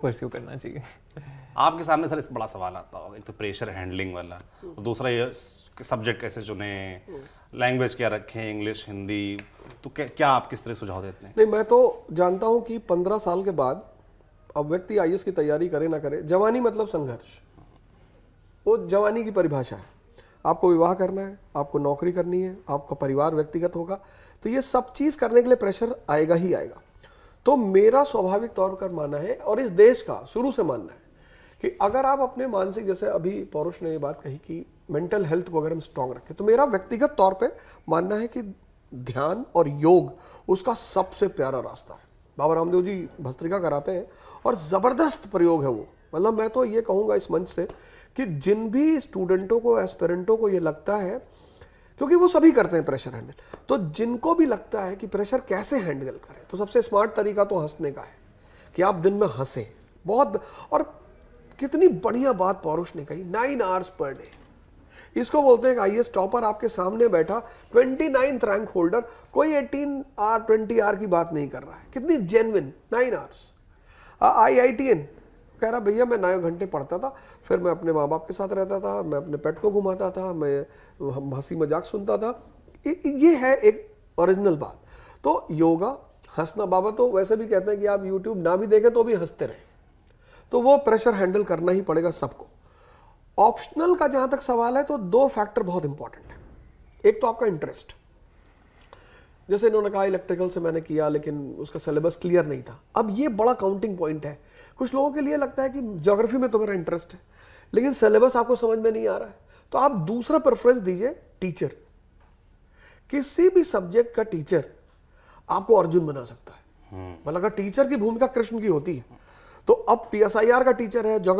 Pursue करना चाहिए। आपके सामने सर इस बड़ा सवाल आता होगा, एक तो प्रेशर हैंडलिंग वाला, और दूसरा ये सब्जेक्ट कैसे चुने, लैंग्वेज क्या रखें, इंग्लिश हिंदी, तो क्या आप किस तरह सुझाव देते हैं? नहीं, मैं तो जानता हूं कि 15 साल के बाद अब व्यक्ति आईएएस की तैयारी करे ना करे, जवानी मतलब संघर्ष, वो जवानी की परिभाषा है। आपको विवाह करना है, आपको नौकरी करनी है, आपका परिवार व्यक्तिगत होगा, तो ये सब चीज करने के लिए प्रेशर आएगा ही आएगा। तो मेरा स्वाभाविक तौर पर मानना है, और इस देश का शुरू से मानना है, कि अगर आप अपने मानसिक, जैसे अभी पौरुष ने ये बात कही कि मेंटल हेल्थ को अगर हम स्ट्रांग रखें, तो मेरा व्यक्तिगत तौर पे मानना है कि ध्यान और योग उसका सबसे प्यारा रास्ता है। बाबा रामदेव जी भस्त्रिका कराते हैं और जबरदस्त प्रयोग है वो। मतलब मैं तो ये कहूँगा इस मंच से कि जिन भी स्टूडेंटों को, एस्पिरेंटों को ये लगता है, क्योंकि वो सभी करते हैं प्रेशर हैंडल, तो जिनको भी लगता है कि प्रेशर कैसे हैंडल करें, तो सबसे स्मार्ट तरीका तो हंसने का है कि आप दिन में हंसें बहुत। और कितनी बढ़िया बात पौरुष ने कही, 9 आवर्स पर डे। इसको बोलते हैं कि आईएएस टॉपर आपके सामने बैठा 29th रैंक होल्डर, कोई 18 आवर 20 आवर की बात नहीं कर रहा है, कितनी जेन्युइन 9 आवर्स। IITN कह रहा भैया मैं 9 घंटे पढ़ता था, फिर मैं अपने माँ बाप के साथ रहता था, मैं अपने पेट को घुमाता था, मैं हंसी मजाक सुनता था। ये है एक ओरिजिनल बात। तो योगा, हंसना, बाबा तो वैसे भी कहते हैं कि आप यूट्यूब ना भी देखें तो भी हंसते रहें। तो वो प्रेशर हैंडल करना ही पड़ेगा सबको। ऑप्शनल का जहां तक सवाल है, तो 2 फैक्टर बहुत इंपॉर्टेंट है। एक तो आपका इंटरेस्ट, जैसे इन्होंने कहा इलेक्ट्रिकल से मैंने किया लेकिन उसका सिलेबस क्लियर नहीं था। अब ये बड़ा काउंटिंग पॉइंट है। कुछ लोगों के लिए लगता है कि ज्योग्राफी में तो मेरा इंटरेस्ट है लेकिन सिलेबस आपको समझ में नहीं आ रहा है, तो आप दूसरा प्रेफरेंस दीजिए टीचर। किसी भी सब्जेक्ट का टीचर आपको अर्जुन बना सकता है। मतलब अगर टीचर की भूमिका कृष्ण की होती है, तो अब PSIR का टीचर है, ज्योग्राफी